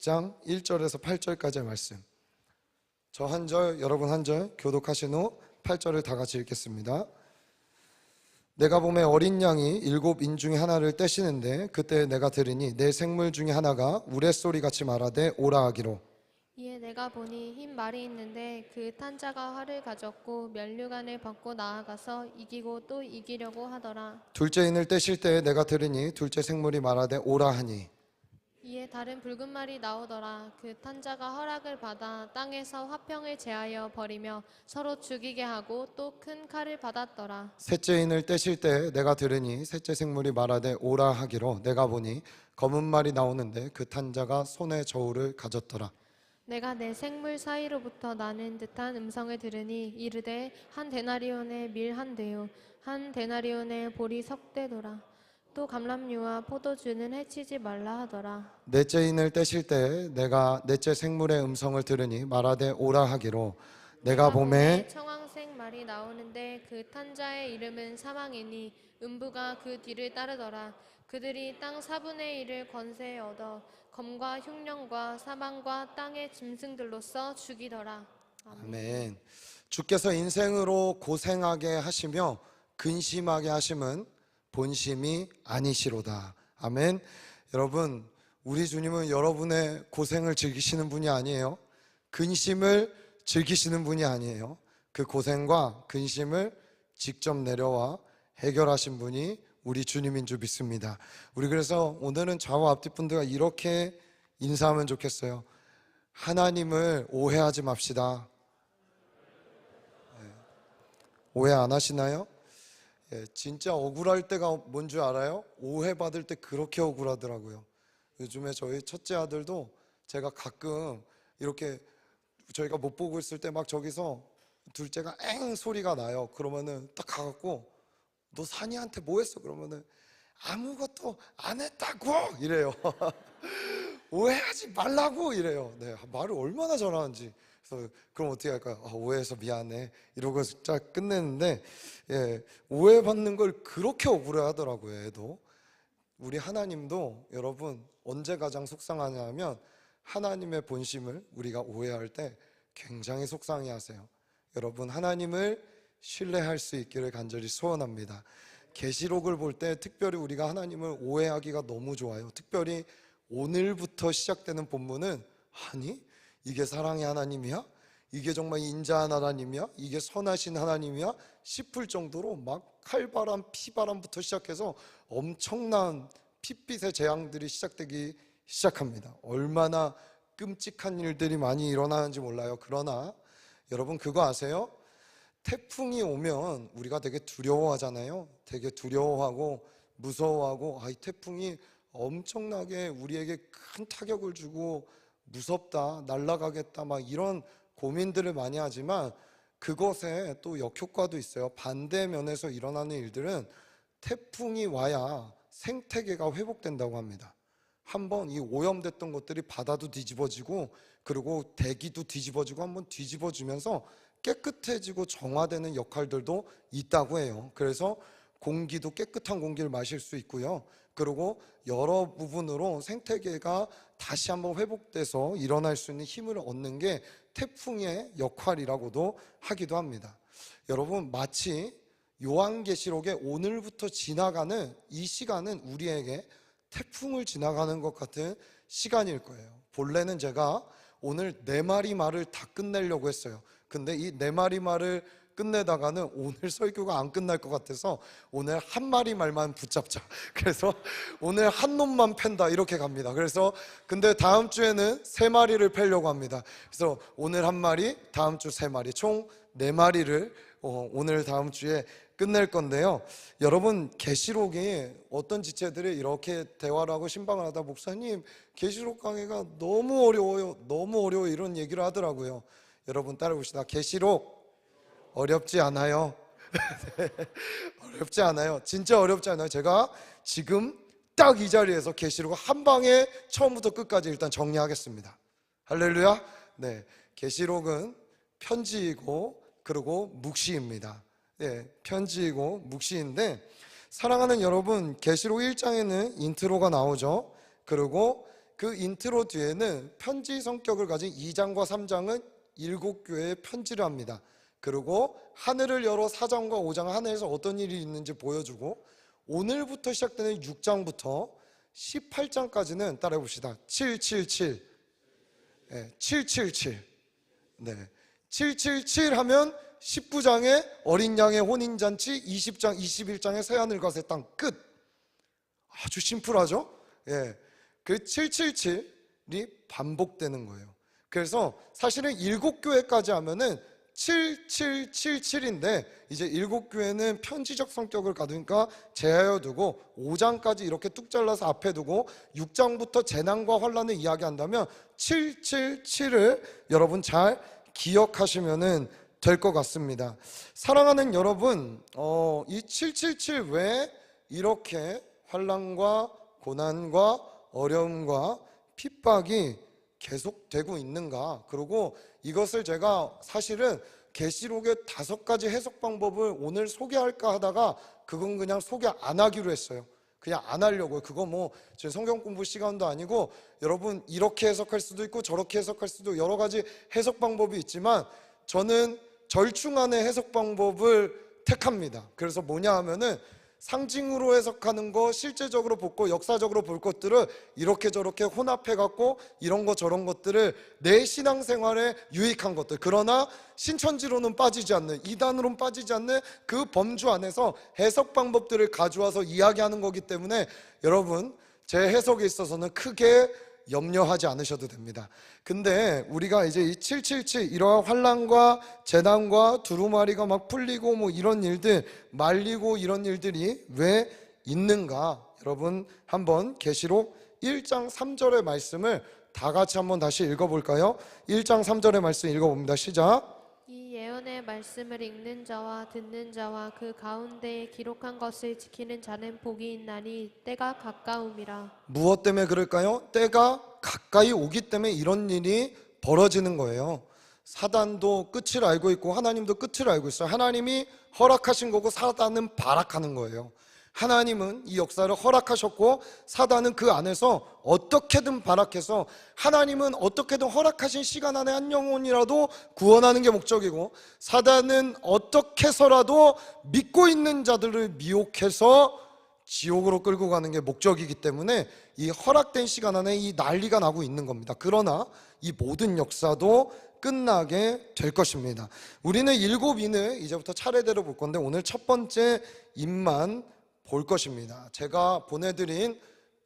장 1절에서 8절까지의 말씀, 저 한 절, 여러분 한 절 교독하신 후 8절을 다 같이 읽겠습니다. 내가 보매 어린 양이 7인 중에 하나를 떼시는데 그때 내가 들으니 내 생물 중에 하나가 우레소리같이 말하되 오라 하기로. 이에 내가 보니 흰 말이 있는데 그 탄 자가 활을 가졌고 면류관을 벗고 나아가서 이기고 또 이기려고 하더라. 둘째 인을 떼실 때에 내가 들으니 둘째 생물이 말하되 오라 하니. 이에 다른 붉은 말이 나오더라. 그 탄 자가 허락을 받아 땅에서 화평을 제하여 버리며 서로 죽이게 하고 또 큰 칼을 받았더라. 셋째 인을 떼실 때에 내가 들으니 셋째 생물이 말하되 오라 하기로. 내가 보니 검은 말이 나오는데 그 탄 자가 손에 저울을 가졌더라. 내가 내 생물 사이로부터 나는 듯한 음성을 들으니 이르되 한 데나리온의 밀 한 대요 한 데나리온의 보리 석 대더라. 또 감람류와 포도주는 해치지 말라 하더라. 넷째 인을 떼실 때에 내가 넷째 생물의 음성을 들으니 말하되 오라 하기로. 내가 보매 청황색 말이 나오는데 그 탄자의 이름은 사망이니 음부가 그 뒤를 따르더라. 그들이 땅 4분의 1을 권세에 얻어 검과 흉령과 사망과 땅의 짐승들로서 죽이더라. 아멘. 주께서 인생으로 고생하게 하시며 근심하게 하심은 본심이 아니시로다. 아멘. 여러분, 우리 주님은 여러분의 고생을 즐기시는 분이 아니에요. 근심을 즐기시는 분이 아니에요. 그 고생과 근심을 직접 내려와 해결하신 분이 우리 주님인 줄 믿습니다. 우리 그래서 오늘은 좌우 앞뒤 분들과 이렇게 인사하면 좋겠어요. 하나님을 오해하지 맙시다. 오해 안 하시나요? 진짜 억울할 때가 뭔 줄 알아요? 오해받을 때 그렇게 억울하더라고요. 요즘에 저희 첫째 아들도 제가 가끔 이렇게 저희가 못 보고 있을 때 막 저기서 둘째가 엥 소리가 나요. 그러면은 딱 가갖고 너 산이한테 뭐 했어? 그러면은 아무것도 안 했다고 이래요. 오해하지 말라고 이래요. 네, 말을 얼마나 잘하는지. 그래서 그럼 어떻게 할까요? 오해해서 미안해 이러고 딱 끝내는데, 오해받는 걸 그렇게 억울해하더라고요. 애도. 우리 하나님도 여러분 언제 가장 속상하냐면 하나님의 본심을 우리가 오해할 때 굉장히 속상해하세요. 여러분 하나님을 신뢰할 수 있기를 간절히 소원합니다. 계시록을 볼 때 특별히 우리가 하나님을 오해하기가 너무 좋아요. 특별히 오늘부터 시작되는 본문은 아니 이게 사랑의 하나님이야? 이게 정말 인자한 하나님이야? 이게 선하신 하나님이야? 싶을 정도로 막 칼바람, 피바람부터 시작해서 엄청난 핏빛의 재앙들이 시작되기 시작합니다. 얼마나 끔찍한 일들이 많이 일어나는지 몰라요. 그러나 여러분 그거 아세요? 태풍이 오면 우리가 되게 두려워하잖아요. 되게 두려워하고 무서워하고 이 태풍이 엄청나게 우리에게 큰 타격을 주고 무섭다, 날아가겠다 막 이런 고민들을 많이 하지만 그것에 또 역효과도 있어요. 반대면에서 일어나는 일들은 태풍이 와야 생태계가 회복된다고 합니다. 한번 이 오염됐던 것들이 바다도 뒤집어지고 그리고 대기도 뒤집어지고 한번 뒤집어지면서 깨끗해지고 정화되는 역할들도 있다고 해요. 그래서 공기도 깨끗한 공기를 마실 수 있고요. 그리고 여러 부분으로 생태계가 다시 한번 회복돼서 일어날 수 있는 힘을 얻는 게 태풍의 역할이라고도 하기도 합니다. 여러분 마치 요한계시록에 오늘부터 지나가는 이 시간은 우리에게 태풍을 지나가는 것 같은 시간일 거예요. 본래는 제가 오늘 4마리 말을 다 끝내려고 했어요. 근데 이 4마리 말을 끝내다가는 오늘 설교가 안 끝날 것 같아서 오늘 한 마리 말만 붙잡자. 그래서 오늘 한 놈만 팬다 이렇게 갑니다. 그래서 근데 다음 주에는 3마리를 패려고 합니다. 그래서 오늘 한 마리, 다음 주 3마리, 총 4마리를 오늘 다음 주에 끝낼 건데요. 여러분 계시록에 어떤 지체들이 이렇게 대화를 하고 신방을 하다 목사님 계시록 강의가 너무 어려워요. 너무 어려워 이런 얘기를 하더라고요. 여러분 따라봅시다. 계시록 어렵지 않아요. 어렵지 않아요. 진짜 어렵지 않아요. 제가 지금 딱 이 자리에서 계시록을 한 방에 처음부터 끝까지 일단 정리하겠습니다. 할렐루야. 네, 계시록은 편지이고 그리고 묵시입니다. 편지이고 묵시인데 사랑하는 여러분 계시록 1장에는 인트로가 나오죠. 그리고 그 인트로 뒤에는 편지 성격을 가진 2장과 3장은 7교회에 편지를 합니다. 그리고 하늘을 열어 4장과 5장 하늘에서 어떤 일이 있는지 보여주고, 오늘부터 시작되는 6장부터 18장까지는 따라해 봅시다. 777. 네, 777. 네. 777 하면 19장에 어린 양의 혼인잔치, 20장, 21장에 새하늘과 새 땅 끝. 아주 심플하죠? 예. 그 777이 반복되는 거예요. 그래서 사실은 7교회까지 하면은 7777인데 이제 7교회는 편지적 성격을 가두니까 제하여 두고 5장까지 이렇게 뚝 잘라서 앞에 두고 6장부터 재난과 환난을 이야기한다면 777을 여러분 잘 기억하시면 될 것 같습니다. 사랑하는 여러분, 이 777 왜 이렇게 환난과 고난과 어려움과 핍박이 계속되고 있는가? 그리고 이것을 제가 사실은 계시록의 5가지 해석 방법을 오늘 소개할까 하다가 그건 그냥 소개 안 하기로 했어요. 그냥 안 하려고요. 그거 뭐 지금 성경 공부 시간도 아니고 여러분 이렇게 해석할 수도 있고 저렇게 해석할 수도 여러 가지 해석 방법이 있지만 저는 절충안의 해석 방법을 택합니다. 그래서 뭐냐 하면은 상징으로 해석하는 거, 실제적으로 보고 역사적으로 볼 것들을 이렇게 저렇게 혼합해 갖고 이런 거 저런 것들을 내 신앙생활에 유익한 것들, 그러나 신천지로는 빠지지 않는, 이단으로는 빠지지 않는 그 범주 안에서 해석 방법들을 가져와서 이야기하는 거기 때문에 여러분 제 해석에 있어서는 크게 염려하지 않으셔도 됩니다. 근데 우리가 이제 이 777 이러한 환난과 재난과 두루마리가 막 풀리고 뭐 이런 일들 말리고 이런 일들이 왜 있는가? 여러분 한번 계시록 1장 3절의 말씀을 다 같이 한번 다시 읽어볼까요? 1장 3절의 말씀 읽어봅니다. 시작. 이 예언의 말씀을 읽는 자와 듣는 자와 그 가운데에 기록한 것을 지키는 자는 복이 있나니 때가 가까움이라. 무엇 때문에 그럴까요? 때가 가까이 오기 때문에 이런 일이 벌어지는 거예요. 사단도 끝을 알고 있고 하나님도 끝을 알고 있어요. 하나님이 허락하신 거고 사단은 발악하는 거예요. 하나님은 이 역사를 허락하셨고 사단은 그 안에서 어떻게든 발악해서, 하나님은 어떻게든 허락하신 시간 안에 한 영혼이라도 구원하는 게 목적이고 사단은 어떻게 해서라도 믿고 있는 자들을 미혹해서 지옥으로 끌고 가는 게 목적이기 때문에 이 허락된 시간 안에 이 난리가 나고 있는 겁니다. 그러나 이 모든 역사도 끝나게 될 것입니다. 우리는 7인을 이제부터 차례대로 볼 건데 오늘 첫 번째 인만 볼 것입니다. 제가 보내드린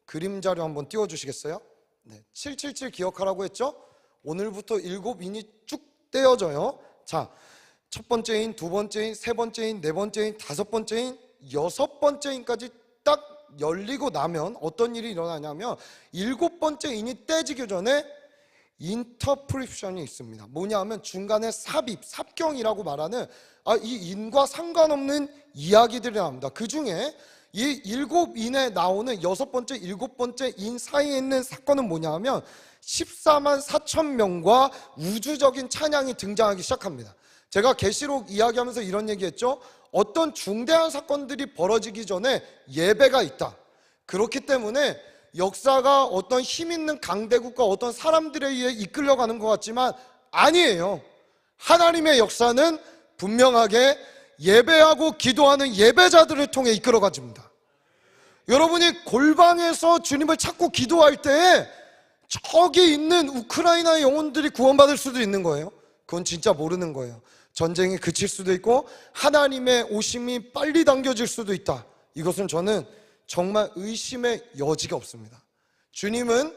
그림 자료 한번 띄워주시겠어요? 네, 777 기억하라고 했죠? 오늘부터 7인이 쭉 떼어져요. 자, 첫 번째 인, 두 번째 인, 세 번째 인, 네 번째 인, 다섯 번째 인, 여섯 번째 인까지 딱 열리고 나면 어떤 일이 일어나냐면 7번째 인이 떼지기 전에 인터프리션이 있습니다. 뭐냐 하면 중간에 삽입, 삽경이라고 말하는 이 인과 상관없는 이야기들이 나옵니다. 그 중에 이 7인에 나오는 6번째, 7번째 인 사이에 있는 사건은 뭐냐 하면 14만 4천 명과 우주적인 찬양이 등장하기 시작합니다. 제가 계시록 이야기하면서 이런 얘기했죠. 어떤 중대한 사건들이 벌어지기 전에 예배가 있다. 그렇기 때문에 역사가 어떤 힘 있는 강대국과 어떤 사람들에 의해 이끌려가는 것 같지만 아니에요. 하나님의 역사는 분명하게 예배하고 기도하는 예배자들을 통해 이끌어가집니다. 여러분이 골방에서 주님을 찾고 기도할 때에 저기 있는 우크라이나의 영혼들이 구원받을 수도 있는 거예요. 그건 진짜 모르는 거예요. 전쟁이 그칠 수도 있고 하나님의 오심이 빨리 당겨질 수도 있다. 이것은 저는 정말 의심의 여지가 없습니다. 주님은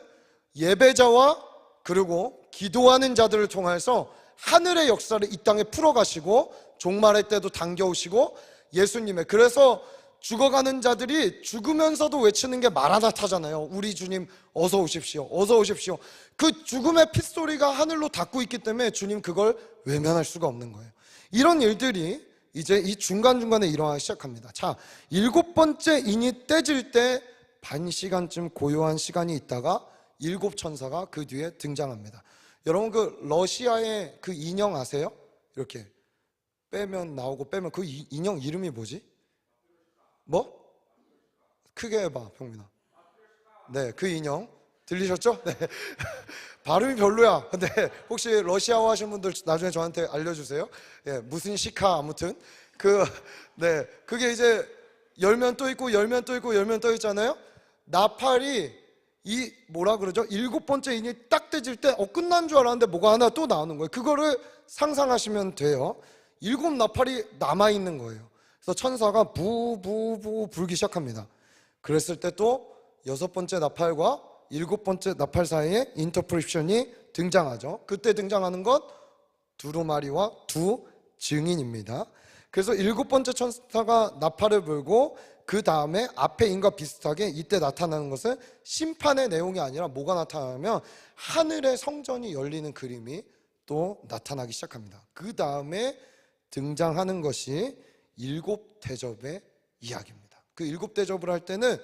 예배자와 그리고 기도하는 자들을 통해서 하늘의 역사를 이 땅에 풀어가시고 종말의 때도 당겨오시고 예수님의, 그래서 죽어가는 자들이 죽으면서도 외치는 게 마라나타잖아요. 우리 주님 어서 오십시오, 어서 오십시오. 그 죽음의 핏소리가 하늘로 닿고 있기 때문에 주님 그걸 외면할 수가 없는 거예요. 이런 일들이 이제 이 중간중간에 일어나기 시작합니다. 자, 7번째 인이 떼질 때 반 시간쯤 고요한 시간이 있다가 7천사가 그 뒤에 등장합니다. 여러분 그 러시아의 그 인형 아세요? 이렇게 빼면 나오고 빼면 그 인형 이름이 뭐지? 뭐? 크게 해봐 병민아. 네, 그 인형. 들리셨죠? 네. 발음이 별로야. 근데 혹시 러시아어 하시는 분들 나중에 저한테 알려주세요. 예, 무슨 시카 아무튼 네, 그게 이제 열면 또 있고 열면 또 있고 열면 또 있잖아요. 나팔이 이 뭐라 그러죠? 7번째 인이 딱 떼질 때 끝난 줄 알았는데 뭐가 하나 또 나오는 거예요. 그거를 상상하시면 돼요. 7나팔이 남아 있는 거예요. 그래서 천사가 부부부 불기 시작합니다. 그랬을 때 또 6번째 나팔과 7번째 나팔 사이에 인터프리션이 등장하죠. 그때 등장하는 건 두루마리와 두 증인입니다. 그래서 7번째 천사가 나팔을 불고 그 다음에 앞에 인과 비슷하게 이때 나타나는 것은 심판의 내용이 아니라 뭐가 나타나면 하늘의 성전이 열리는 그림이 또 나타나기 시작합니다. 그 다음에 등장하는 것이 7대접의 이야기입니다. 그 7대접을 할 때는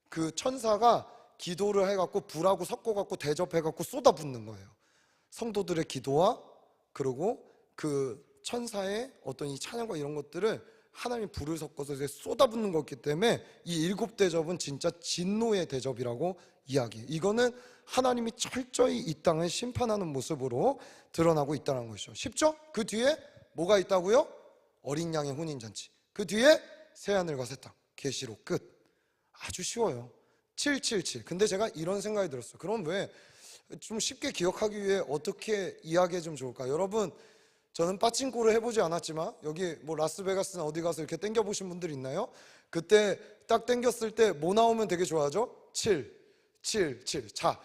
그 천사가 기도를 해갖고 불하고 섞어갖고 대접해갖고 쏟아붓는 거예요. 성도들의 기도와 그리고 그 천사의 어떤 이 찬양과 이런 것들을 하나님이 불을 섞어서 이제 쏟아붓는 거기 때문에 이 7대접은 진짜 진노의 대접이라고 이야기해요. 이거는 하나님이 철저히 이 땅을 심판하는 모습으로 드러나고 있다는 것이죠. 쉽죠? 그 뒤에 뭐가 있다고요? 어린 양의 혼인잔치. 그 뒤에 새하늘과 새 땅. 계시록 끝. 아주 쉬워요. 777. 근데 제가 이런 생각이 들었어요. 그럼 왜 좀 쉽게 기억하기 위해 어떻게 이야기해 좋을까? 여러분, 저는 빠찡코를 해보지 않았지만 여기 뭐 라스베가스나 어디 가서 이렇게 땡겨보신 분들 있나요? 그때 딱 땡겼을 때 뭐 나오면 되게 좋아하죠? 7, 7, 7. 자,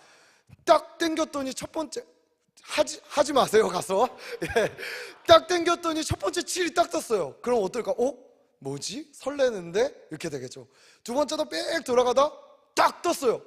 딱 땡겼더니 첫 번째 하지 마세요. 가서 예, 딱 땡겼더니 첫 번째 7이 딱 떴어요. 그럼 어떨까? 뭐지? 설레는데? 이렇게 되겠죠. 두 번째도 빽 돌아가다 딱 떴어요.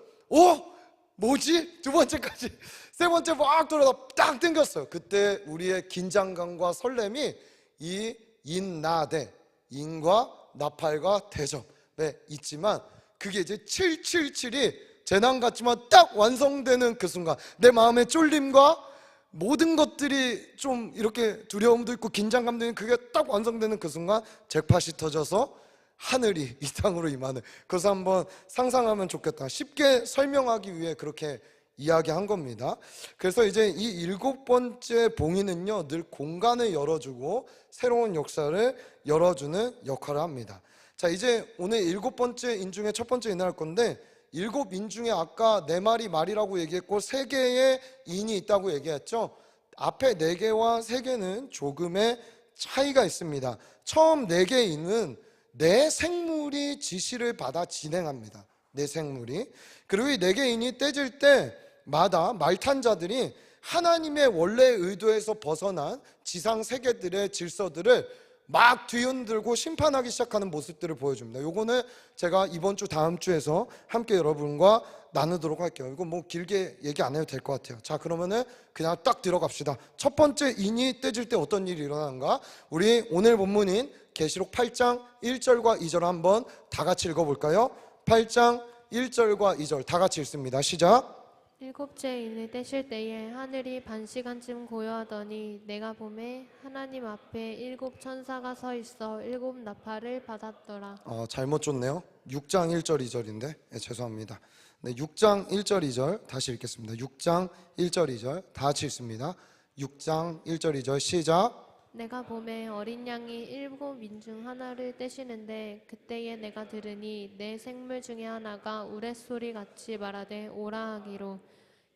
뭐지? 두 번째까지. 세 번째 막 돌아다 딱 땡겼어요. 그때 우리의 긴장감과 설렘이 이 인나대, 인과 나팔과 대접에 있지만 그게 이제 777이 재난 같지만 딱 완성되는 그 순간 내 마음의 쫄림과 모든 것들이 좀 이렇게 두려움도 있고 긴장감도 있는 그게 딱 완성되는 그 순간 잭팟이 터져서 하늘이 이 땅으로 임하는, 그래서 한번 상상하면 좋겠다. 쉽게 설명하기 위해 그렇게 이야기한 겁니다. 그래서 이제 이 7번째 봉인은요 늘 공간을 열어주고 새로운 역사를 열어주는 역할을 합니다. 자, 이제 오늘 7번째 인 중에 첫 번째 인을 할 건데 7인 중에 아까 4마리 말이라고 얘기했고 3개의 인이 있다고 얘기했죠. 앞에 4개와 3개는 조금의 차이가 있습니다. 처음 4개의 인은 내 생물이 지시를 받아 진행합니다. 내 생물이. 그리고 이 4개의 인이 떼질 때마다 말탄자들이 하나님의 원래 의도에서 벗어난 지상 세계들의 질서들을 막 뒤흔들고 심판하기 시작하는 모습들을 보여줍니다. 요거는 제가 이번 주 다음 주에서 함께 여러분과 나누도록 할게요. 이거 뭐 길게 얘기 안 해도 될 것 같아요. 자, 그러면은 그냥 딱 들어갑시다. 첫 번째 인이 떼질 때 어떤 일이 일어나는가? 우리 오늘 본문인 계시록 8장 1절과 2절 한번 다 같이 읽어볼까요? 8장 1절과 2절 다 같이 읽습니다. 시작. 7째 인을 떼실 때에 하늘이 반시간쯤 고요하더니 내가 보매 하나님 앞에 7 천사가 서 있어 7 나팔을 받았더라. 잘못 줬네요. 6장 1절 2절인데 죄송합니다. 네, 6장 1절 2절 다시 읽겠습니다. 6장 1절 2절 다 같이 읽습니다. 6장 1절 2절 시작. 내가 보매 어린 양이 7인 중 하나를 떼시는데 그때에 내가 들으니 내 생물 중에 하나가 우레소리 같이 말하되 오라 하기로.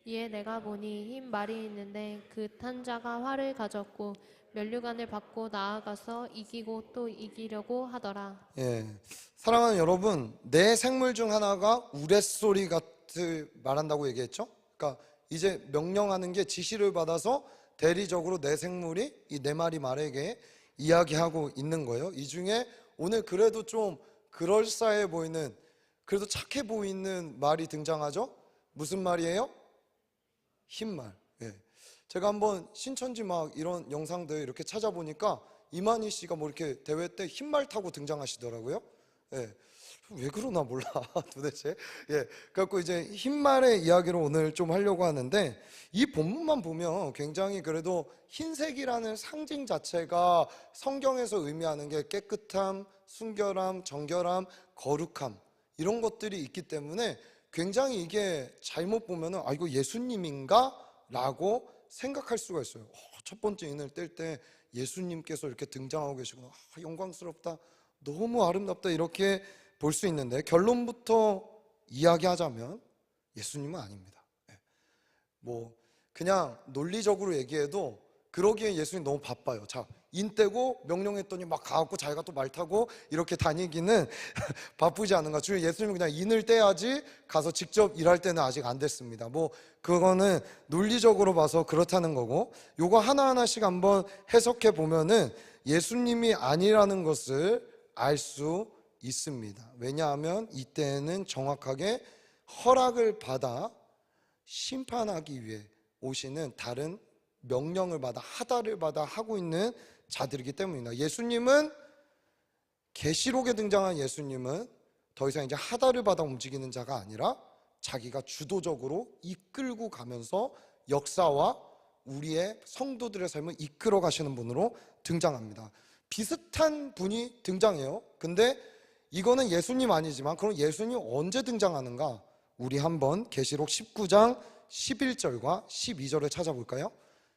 이에 내가 보니 흰 말이 있는데 그 탄 자가 활을 가졌고 면류관을 받고 나아가서 이기고 또 이기려고 하더라. 예, 사랑하는 여러분, 내 생물 중 하나가 우레소리 같이 말한다고 얘기했죠. 그러니까 이제 명령하는 게 지시를 받아서 대리적으로 내 생물이 이 4마리 말에게 이야기하고 있는 거예요. 이 중에 오늘 그래도 좀 그럴싸해 보이는, 그래도 착해 보이는 말이 등장하죠. 무슨 말이에요? 흰말. 예. 제가 한번 신천지 막 이런 영상들 이렇게 찾아보니까 이만희 씨가 뭐 이렇게 대회 때 흰말 타고 등장하시더라고요. 예. 왜 그러나 몰라 도대체. 예, 그래갖고 이제 흰말의 이야기를 오늘 좀 하려고 하는데 이 본문만 보면 굉장히 그래도 흰색이라는 상징 자체가 성경에서 의미하는 게 깨끗함, 순결함, 정결함, 거룩함 이런 것들이 있기 때문에 굉장히 이게 잘못 보면은 이거 예수님인가? 라고 생각할 수가 있어요. 첫 번째 인을 뗄 때 예수님께서 이렇게 등장하고 계시구나. 영광스럽다. 너무 아름답다. 이렇게 볼 수 있는데 결론부터 이야기하자면 예수님은 아닙니다. 뭐 그냥 논리적으로 얘기해도 그러기에 예수님 너무 바빠요. 자, 인 떼고 명령했더니 막 가갖고 자기가 또 말 타고 이렇게 다니기는 바쁘지 않은가. 주로 예수님은 그냥 인을 떼야지 가서 직접 일할 때는 아직 안 됐습니다. 뭐 그거는 논리적으로 봐서 그렇다는 거고, 요거 하나하나씩 한번 해석해 보면은 예수님이 아니라는 것을 알 수 있습니다. 왜냐하면 이때는 정확하게 허락을 받아 심판하기 위해 오시는, 다른 명령을 받아 하다를 받아 하고 있는 자들이기 때문입니다. 예수님은, 계시록에 등장한 예수님은 더 이상 이제 하다를 받아 움직이는 자가 아니라 자기가 주도적으로 이끌고 가면서 역사와 우리의 성도들의 삶을 이끌어 가시는 분으로 등장합니다. 비슷한 분이 등장해요. 근데 이거는 예수님 아니지만, 그럼 예수님 언제 등장하는가? 우리 한번 계시록 19장 11절과 12절을 찾아볼까요?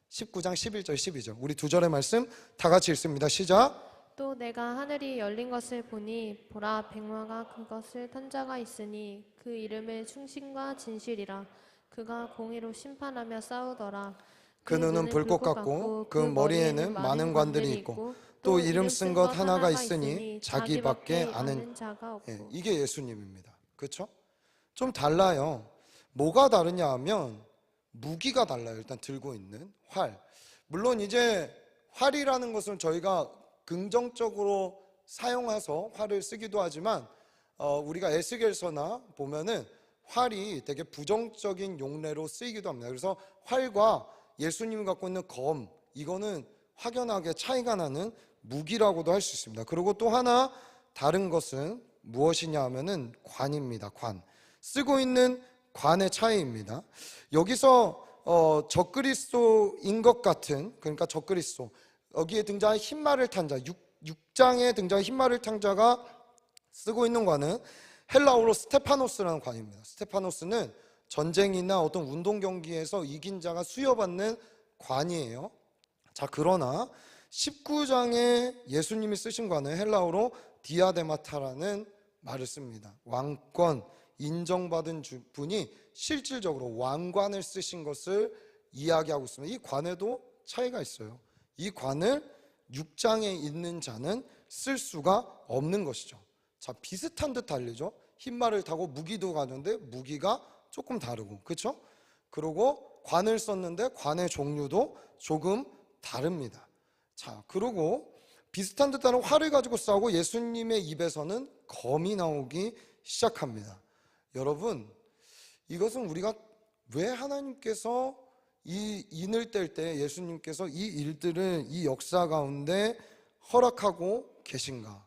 19장 11절 12절 우리 두 절의 말씀 다 같이 읽습니다. 시작. 또 내가 하늘이 열린 것을 보니 보라 백마가 그것을 탄 자가 있으니 그 이름은 충신과 진실이라. 그가 공의로 심판하며 싸우더라. 그 눈은 불꽃 같고 그 머리에는 많은 관들이 있고 또 이름 쓴 것 하나가 있으니 자기밖에 아는 자가 없고. 이게 예수님입니다. 그렇죠? 좀 달라요. 뭐가 다르냐 하면 무기가 달라요. 일단 들고 있는 활. 물론 이제 활이라는 것은 저희가 긍정적으로 사용해서 활을 쓰기도 하지만 우리가 에스겔서나 보면은 활이 되게 부정적인 용례로 쓰이기도 합니다. 그래서 활과 예수님이 갖고 있는 검, 이거는 확연하게 차이가 나는 무기라고도 할 수 있습니다. 그리고 또 하나 다른 것은 무엇이냐 하면은 관입니다. 관. 쓰고 있는 관의 차이입니다. 여기서 적그리스도인 것 같은, 그러니까 적그리스도, 여기에 등장한 흰말을 탄 자, 6장에 등장한 흰말을 탄 자가 쓰고 있는 관은 헬라어로 스테파노스라는 관입니다. 스테파노스는 전쟁이나 어떤 운동 경기에서 이긴 자가 수여받는 관이에요. 자, 그러나 19장에 예수님이 쓰신 관은 헬라어로 디아데마타라는 말을 씁니다. 왕권, 인정받은 분이 실질적으로 왕관을 쓰신 것을 이야기하고 있습니다. 이 관에도 차이가 있어요. 이 관을 6장에 있는 자는 쓸 수가 없는 것이죠. 자, 비슷한 듯 달리죠. 흰말을 타고 무기도 가는데 무기가 조금 다르고, 그렇죠? 그리고 관을 썼는데 관의 종류도 조금 다릅니다. 자, 그리고 비슷한 듯한 활을 가지고 싸우고 예수님의 입에서는 검이 나오기 시작합니다. 여러분, 이것은 우리가 왜 하나님께서 이 인을 뗄 때 예수님께서 이 일들을 이 역사 가운데 허락하고 계신가?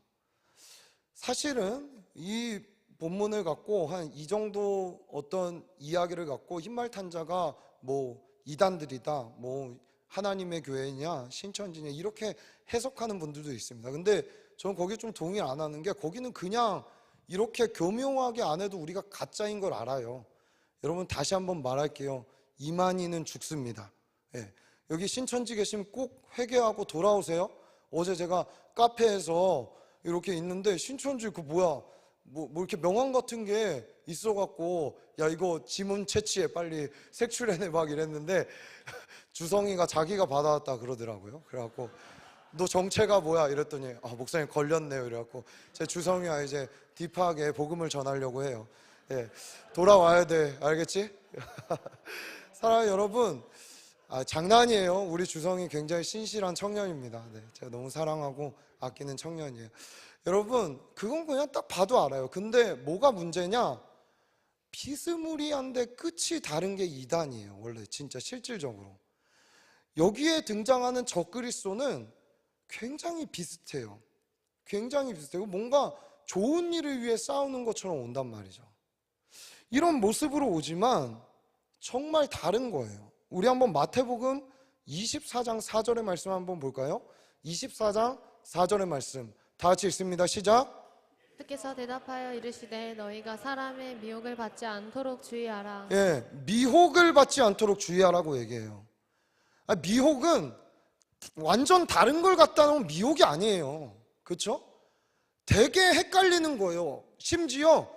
사실은 이 본문을 갖고 한 이 정도 어떤 이야기를 갖고 흰말 탄 자가 뭐 이단들이다, 뭐 하나님의 교회냐 신천지냐 이렇게 해석하는 분들도 있습니다. 근데 저는 거기에 좀 동의 안 하는 게, 거기는 그냥 이렇게 교묘하게 안 해도 우리가 가짜인 걸 알아요. 여러분, 다시 한번 말할게요. 이만희는 죽습니다. 예. 여기 신천지 계시면 꼭 회개하고 돌아오세요. 어제 제가 카페에서 이렇게 있는데 신천지 그 뭐야 뭐 이렇게 명함 같은 게 있어갖고, 야 이거 지문 채취해 빨리 색출해내 막 이랬는데 주성이가 자기가 받아왔다 그러더라고요. 그래갖고 너 정체가 뭐야 이랬더니 목사님 걸렸네요. 이래갖고 제 주성이가 이제 딥하게 복음을 전하려고 해요. 예, 돌아와야 돼. 알겠지? 사랑하는 여러분, 장난이에요. 우리 주성이 굉장히 신실한 청년입니다. 네, 제가 너무 사랑하고 아끼는 청년이에요. 여러분, 그건 그냥 딱 봐도 알아요. 근데 뭐가 문제냐? 비스무리한데 끝이 다른 게 이단이에요. 원래 진짜 실질적으로 여기에 등장하는 적그리스도는 굉장히 비슷해요. 굉장히 비슷해요. 뭔가 좋은 일을 위해 싸우는 것처럼 온단 말이죠. 이런 모습으로 오지만 정말 다른 거예요. 우리 한번 마태복음 24장 4절의 말씀 한번 볼까요? 24장 4절의 말씀 다 같이 읽습니다. 시작. 주께서 대답하여 이르시되 너희가 사람의 미혹을 받지 않도록 주의하라. 예, 미혹을 받지 않도록 주의하라고 얘기해요. 미혹은 완전 다른 걸 갖다 놓은 미혹이 아니에요. 그렇죠? 되게 헷갈리는 거예요. 심지어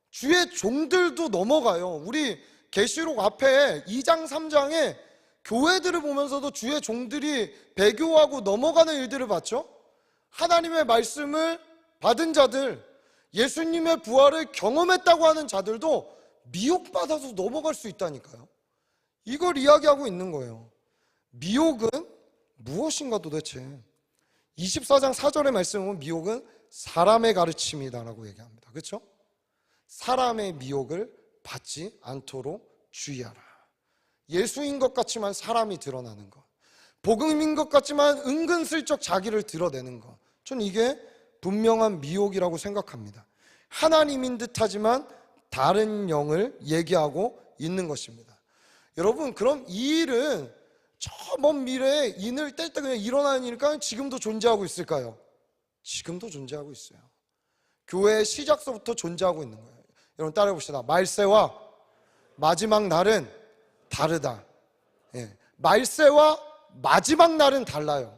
주의 종들도 넘어가요. 우리 계시록 앞에 2장 3장에 교회들을 보면서도 주의 종들이 배교하고 넘어가는 일들을 봤죠. 하나님의 말씀을 받은 자들, 예수님의 부활을 경험했다고 하는 자들도 미혹받아서 넘어갈 수 있다니까요. 이걸 이야기하고 있는 거예요. 미혹은 무엇인가 도대체? 24장 4절의 말씀은 미혹은 사람의 가르침이다라고 얘기합니다. 그렇죠? 사람의 미혹을 받지 않도록 주의하라. 예수인 것 같지만 사람이 드러나는 것, 복음인 것 같지만 은근슬쩍 자기를 드러내는 것, 전 이게 분명한 미혹이라고 생각합니다. 하나님인 듯하지만 다른 영을 얘기하고 있는 것입니다. 여러분, 그럼 이 일은 저 먼 미래에 인을 뗄 때 그냥 일어나는 일일까요? 지금도 존재하고 있을까요? 지금도 존재하고 있어요. 교회의 시작서부터 존재하고 있는 거예요. 여러분 따라해 봅시다. 말세와 마지막 날은 다르다. 예. 말세와 마지막 날은 달라요.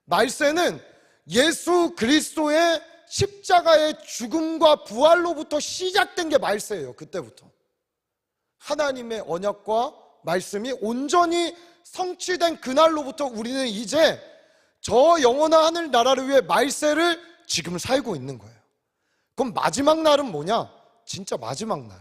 말세는 예수 그리스도의 십자가의 죽음과 부활로부터 시작된 게 말세예요. 그때부터 하나님의 언약과 말씀이 온전히 성취된 그날로부터 우리는 이제 저 영원한 하늘나라를 위해 말세를 지금 살고 있는 거예요. 그럼 마지막 날은 뭐냐? 진짜 마지막 날,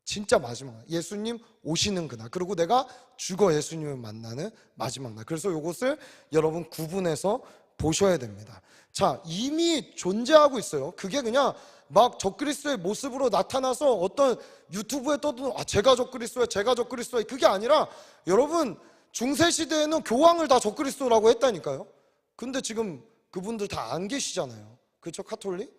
진짜 마지막 날, 예수님 오시는 그날, 그리고 내가 죽어 예수님을 만나는 마지막 날. 그래서 이것을 여러분 구분해서 보셔야 됩니다. 자, 이미 존재하고 있어요. 그게 그냥 막 적그리스도의 모습으로 나타나서 어떤 유튜브에 떠드는 제가 적그리스도야, 제가 적그리스도야, 그게 아니라 여러분 중세시대에는 교황을 다 적그리스도라고 했다니까요. 근데 지금 그분들 다 안 계시잖아요. 그렇죠? 카톨릭?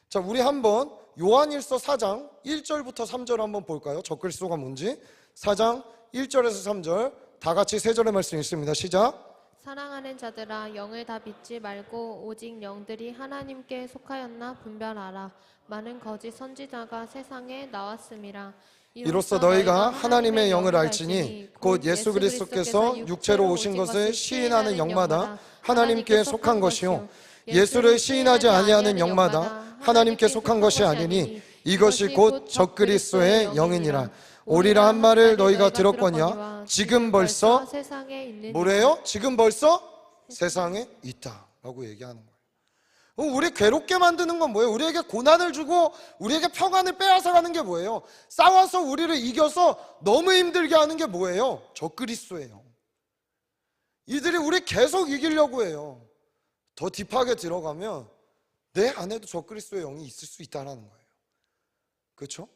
자, 우리 한번 요한일서 4장 1절부터 3절 한번 볼까요? 적그리스도가 뭔지. 4장 1절에서 3절 다 같이 세 절의 말씀 읽습니다. 시작. 사랑하는 자들아, 영을 다 믿지 말고 오직 영들이 하나님께 속하였나 분별하라. 많은 거짓 선지자가 세상에 나왔음이라. 이로써 너희가 하나님의 영을 알지니 곧 예수 그리스도께서 육체로 오신 것을 시인하는 영마다 하나님께 속한 것이요 예수를 시인하지 아니하는 영마다 하나님께 속한 것이 아니니 이것이 곧 적그리스도의 영이니라. 오리라 한 말을 너희가 들었거니와 지금 벌써 세상에 있는 뭐래요? 지금 벌써 세상에 있다라고 얘기하는 거예요. 우리 괴롭게 만드는 건 뭐예요? 우리에게 고난을 주고 우리에게 평안을 빼앗아가는 게 뭐예요? 싸워서 우리를 이겨서 너무 힘들게 하는 게 뭐예요? 적그리스도예요. 이들이 우리 계속 이기려고 해요. 더 딥하게 들어가면 내 안에도 적그리스도의 영이 있을 수 있다는 거예요. 그렇죠?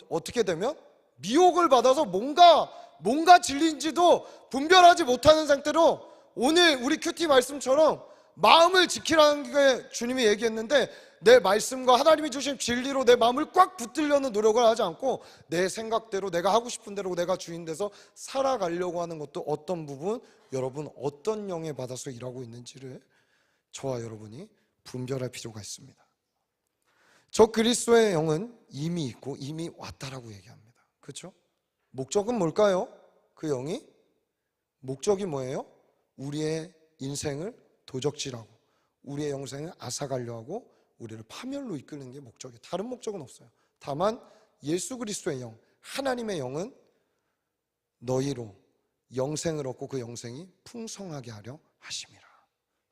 어떻게 되면 미혹을 받아서 뭔가 진리인지도 분별하지 못하는 상태로 오늘 우리 큐티 말씀처럼 마음을 지키라는 게 주님이 얘기했는데 내 말씀과 하나님이 주신 진리로 내 마음을 꽉 붙들려는 노력을 하지 않고 내 생각대로 내가 하고 싶은 대로 내가 주인 돼서 살아가려고 하는 것도 어떤 부분 여러분 어떤 영에 받아서 일하고 있는지를 저와 여러분이 분별할 필요가 있습니다. 저 그리스도의 영은 이미 있고 이미 왔다라고 얘기합니다. 그렇죠? 목적은 뭘까요? 그 영이 목적이 뭐예요? 우리의 인생을 도적질하고 우리의 영생을 앗아가려 하고 우리를 파멸로 이끄는 게 목적이에요. 다른 목적은 없어요. 다만 예수 그리스도의 영, 하나님의 영은 너희로 영생을 얻고 그 영생이 풍성하게 하려 하심이라.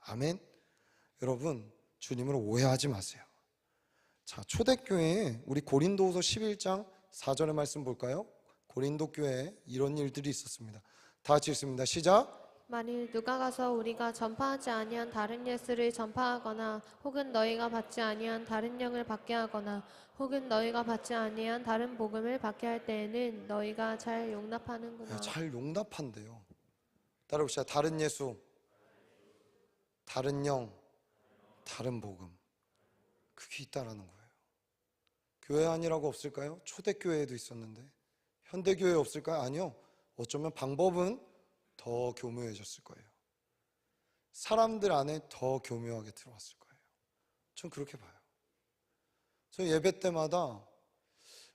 아멘. 여러분 주님을 오해하지 마세요. 자, 초대교회에 우리 고린도후서 11장 4절의 말씀 볼까요? 고린도 교회에 이런 일들이 있었습니다. 다 같이 읽습니다. 시작. 만일 누가 가서 우리가 전파하지 아니한 다른 예수를 전파하거나 혹은 너희가 받지 아니한 다른 영을 받게 하거나 혹은 너희가 받지 아니한 다른 복음을 받게 할 때에는 너희가 잘 용납하는구나. 잘 용납한대요. 따라봅시다. 다른 예수, 다른 영, 다른 복음. 그게 있다라는 거예요. 교회 아니라고 없을까요? 초대교회에도 있었는데. 현대교회에 없을까요? 아니요. 어쩌면 방법은 더 교묘해졌을 거예요. 사람들 안에 더 교묘하게 들어왔을 거예요. 전 그렇게 봐요. 저 예배 때마다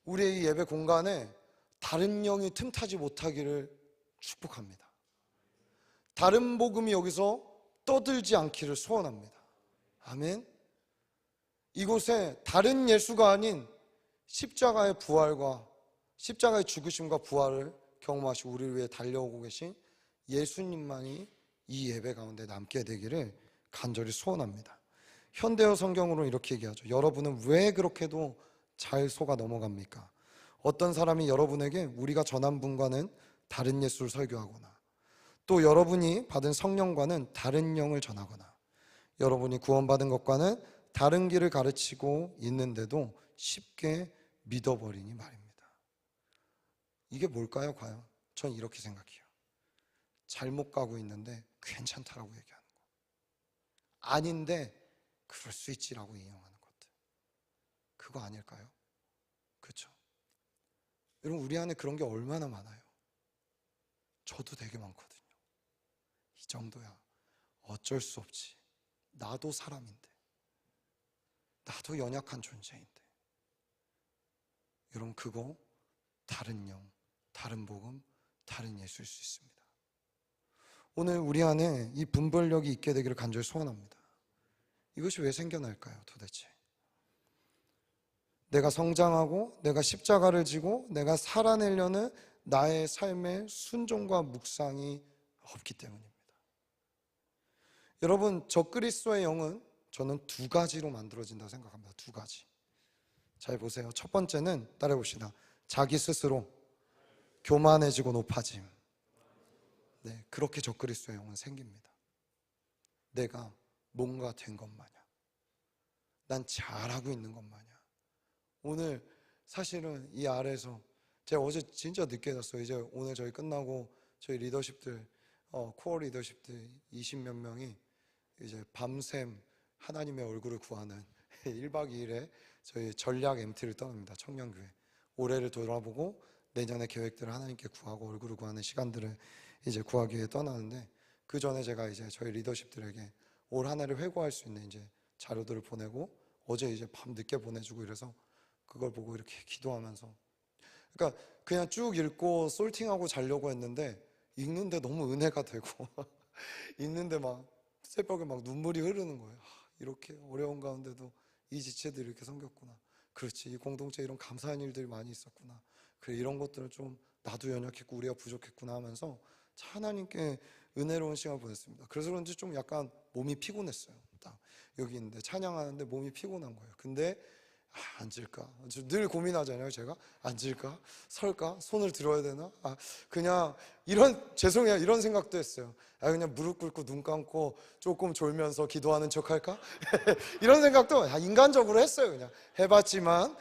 우리의 이 예배 공간에 다른 영이 틈타지 못하기를 축복합니다. 다른 복음이 여기서 떠들지 않기를 소원합니다. 아멘. 이곳에 다른 예수가 아닌 십자가의 부활과 십자가의 죽으심과 부활을 경험하시고 우리를 위해 달려오고 계신 예수님만이 이 예배 가운데 남게 되기를 간절히 소원합니다. 현대어 성경으로 이렇게 얘기하죠. 여러분은 왜 그렇게도 잘 속아 넘어갑니까? 어떤 사람이 여러분에게 우리가 전한 분과는 다른 예수를 설교하거나, 또 여러분이 받은 성령과는 다른 영을 전하거나, 여러분이 구원받은 것과는 다른 길을 가르치고 있는데도 쉽게 믿어버리니 말입니다. 이게 뭘까요, 과연? 전 이렇게 생각해요. 잘못 가고 있는데 괜찮다라고 얘기하는 거, 아닌데 그럴 수 있지라고 인용하는 것들, 그거 아닐까요? 그렇죠? 여러분, 우리 안에 그런 게 얼마나 많아요. 저도 되게 많거든요. 이 정도야 어쩔 수 없지, 나도 사람인데, 나도 연약한 존재인데. 여러분, 그거 다른 영, 다른 복음, 다른 예수일 수 있습니다. 오늘 우리 안에 이 분별력이 있게 되기를 간절히 소원합니다. 이것이 왜 생겨날까요, 도대체? 내가 성장하고 내가 십자가를 지고 내가 살아내려는 나의 삶의 순종과 묵상이 없기 때문입니다. 여러분, 적그리스도의 영은 저는 두 가지로 만들어진다고 생각합니다. 두 가지. 잘 보세요. 첫 번째는 따라해 봅시다. 자기 스스로 교만해지고 높아짐. 네, 그렇게 적그리스도의 영은 생깁니다. 내가 뭔가 된 것 마냥, 난 잘하고 있는 것 마냥. 오늘 사실은 이 아래에서 제가 어제 진짜 늦게 잤어요. 이제 오늘 저희 끝나고 저희 리더십들, 코어 리더십들 20몇 명이 이제 밤샘 하나님의 얼굴을 구하는 1박 2일에 저희 전략 MT를 떠납니다. 청년교회. 올해를 돌아보고 내년의 계획들을 하나님께 구하고 얼굴을 구하는 시간들을 이제 구하기 위해 떠나는데, 그 전에 제가 이제 저희 리더십들에게 올 한 해를 회고할 수 있는 이제 자료들을 보내고, 어제 이제 밤 늦게 보내주고 이래서 그걸 보고 이렇게 기도하면서, 그러니까 그냥 쭉 읽고 솔팅하고 자려고 했는데 읽는데 너무 은혜가 되고 읽는데 막 새벽에 막 눈물이 흐르는 거예요. 이렇게 어려운 가운데도 이 지체들이 이렇게 섬겼구나. 그렇지, 이 공동체에 이런 감사한 일들이 많이 있었구나. 그래, 이런 것들을 좀 나도 연약했고 우리가 부족했구나 하면서 하나님께 은혜로운 시간을 보냈습니다. 그래서 그런지 좀 약간 몸이 피곤했어요. 딱 여기 있는데 찬양하는데 몸이 피곤한 거예요. 근데 앉을까? 늘 고민하잖아요. 제가 앉을까? 설까? 손을 들어야 되나? 그냥 죄송해요, 이런 생각도 했어요. 그냥 무릎 꿇고 눈 감고 조금 졸면서 기도하는 척 할까? 이런 생각도 인간적으로 했어요. 그냥 해봤지만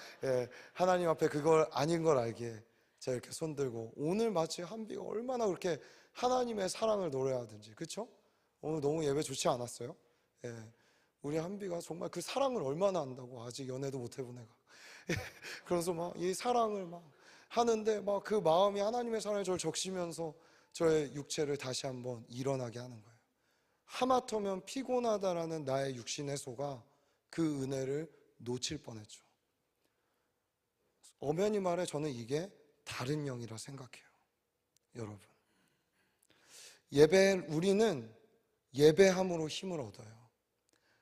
하나님 앞에 그걸 아닌 걸 알기에 제가 이렇게 손 들고, 오늘 마치 한비가 얼마나 그렇게 하나님의 사랑을 노래하든지, 그렇죠? 오늘 너무 예배 좋지 않았어요? 우리 한비가 정말 그 사랑을 얼마나 안다고, 아직 연애도 못 해본 애가. 그래서 막 이 사랑을 막 하는데 막 그 마음이 하나님의 사랑에 저를 적시면서 저의 육체를 다시 한번 일어나게 하는 거예요. 하마터면 피곤하다라는 나의 육신의 소가 그 은혜를 놓칠 뻔했죠. 엄연히 말해 저는 이게 다른 영이라 생각해요. 여러분, 우리는 예배함으로 힘을 얻어요.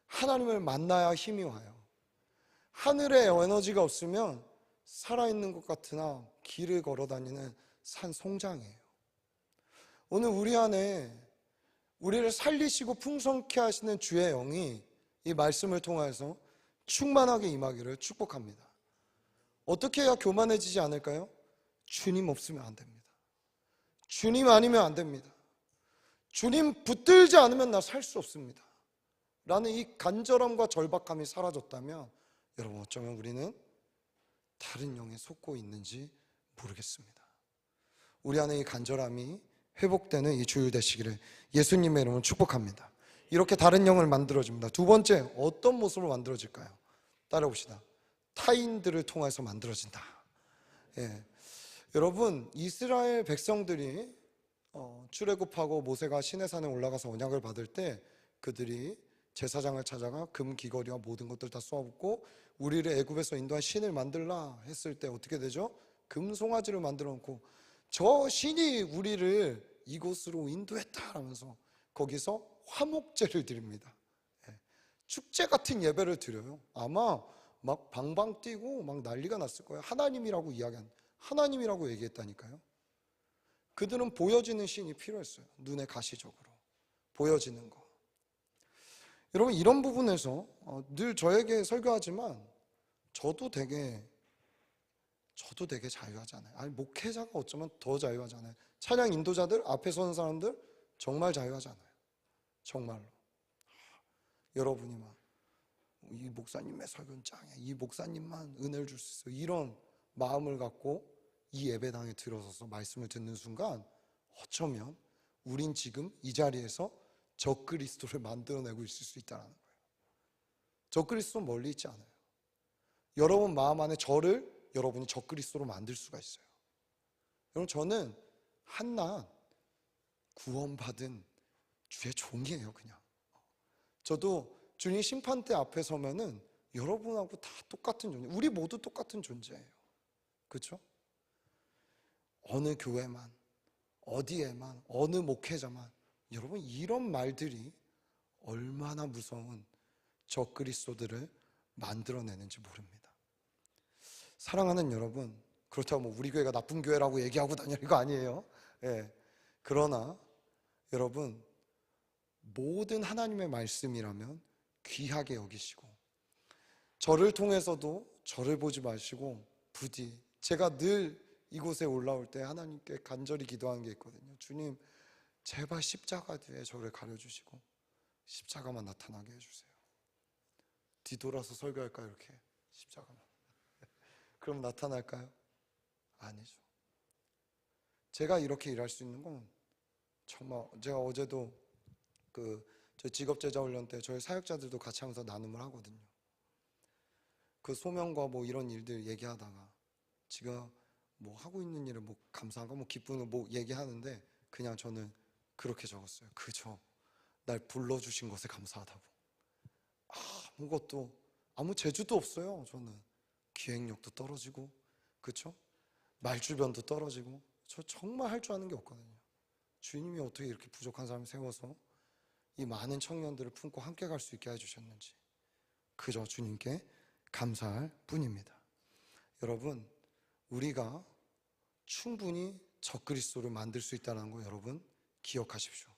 하나님을 만나야 힘이 와요. 하늘의 에너지가 없으면 살아있는 것 같으나 길을 걸어다니는 산송장이에요. 오늘 우리 안에 우리를 살리시고 풍성케 하시는 주의 영이 이 말씀을 통해서 충만하게 임하기를 축복합니다. 어떻게 해야 교만해지지 않을까요? 주님 없으면 안 됩니다. 주님 아니면 안 됩니다. 주님 붙들지 않으면 나 살 수 없습니다 라는 이 간절함과 절박함이 사라졌다면, 여러분, 어쩌면 우리는 다른 영에 속고 있는지 모르겠습니다. 우리 안에 이 간절함이 회복되는 이 주일 되시기를 예수님의 이름으로 축복합니다. 이렇게 다른 영을 만들어집니다. 두 번째, 어떤 모습으로 만들어질까요? 따라봅시다. 타인들을 통해서 만들어진다. 여러분, 이스라엘 백성들이 출애굽하고 모세가 시내산에 올라가서 언약을 받을 때 그들이 제사장을 찾아가 금 귀걸이와 모든 것들 다 쏘아붓고 우리를 애굽에서 인도한 신을 만들라 했을 때 어떻게 되죠? 금 송아지를 만들어 놓고 저 신이 우리를 이곳으로 인도했다 하면서 거기서 화목제를 드립니다. 예. 축제 같은 예배를 드려요. 아마 막 방방 뛰고 막 난리가 났을 거예요. 하나님이라고 얘기했다니까요. 그들은 보여지는 신이 필요했어요. 눈에 가시적으로 보여지는 거. 여러분, 이런 부분에서 늘 저에게 설교하지만 저도 되게 자유하잖아요. 아니, 목회자가 어쩌면 더 자유하잖아요. 찬양 인도자들 앞에 서는 사람들 정말 자유하잖아요. 정말로. 여러분이 막 이 목사님의 설교는 짱이야, 이 목사님만 은혜를 줄 수 있어, 이런 마음을 갖고 이 예배당에 들어서서 말씀을 듣는 순간 어쩌면 우린 지금 이 자리에서 적그리스도를 만들어내고 있을 수 있다는 거예요. 적그리스도는 멀리 있지 않아요. 여러분 마음 안에 저를 여러분이 적그리스도로 만들 수가 있어요. 여러분, 저는 한낱 구원받은 주의 종이에요. 그냥 저도 주님 심판대 앞에 서면은 여러분하고 다 똑같은 존재, 우리 모두 똑같은 존재예요. 그렇죠? 어느 교회만, 어디에만, 어느 목회자만, 여러분 이런 말들이 얼마나 무서운 적그리스도들을 만들어내는지 모릅니다. 사랑하는 여러분, 그렇다고 뭐 우리 교회가 나쁜 교회라고 얘기하고 다니는 거 아니에요. 예. 그러나 여러분, 모든 하나님의 말씀이라면 귀하게 여기시고, 저를 통해서도 저를 보지 마시고 부디, 제가 늘 이곳에 올라올 때 하나님께 간절히 기도하는 게 있거든요. 주님, 제발 십자가 뒤에 저를 가려주시고 십자가만 나타나게 해주세요. 뒤돌아서 설교할까요? 이렇게 십자가만. 그럼 나타날까요? 아니죠. 제가 이렇게 일할 수 있는 건 정말, 제가 어제도 저 직업제자훈련 때 저희 사역자들도 같이 하면서 나눔을 하거든요. 그 소명과 뭐 이런 일들 얘기하다가 지금 뭐 하고 있는 일을 뭐 감사한 거, 뭐 기쁜 거 뭐 얘기하는데 그냥 저는 그렇게 적었어요. 그저 날 불러주신 것에 감사하다고. 아무것도, 아무 재주도 없어요. 저는 기획력도 떨어지고, 그렇죠? 말주변도 떨어지고, 저 정말 할 줄 아는 게 없거든요. 주님이 어떻게 이렇게 부족한 사람을 세워서 이 많은 청년들을 품고 함께 갈 수 있게 해주셨는지 그저 주님께 감사할 뿐입니다. 여러분, 우리가 충분히 적그리스도를 만들 수 있다는 거 여러분 기억하십시오.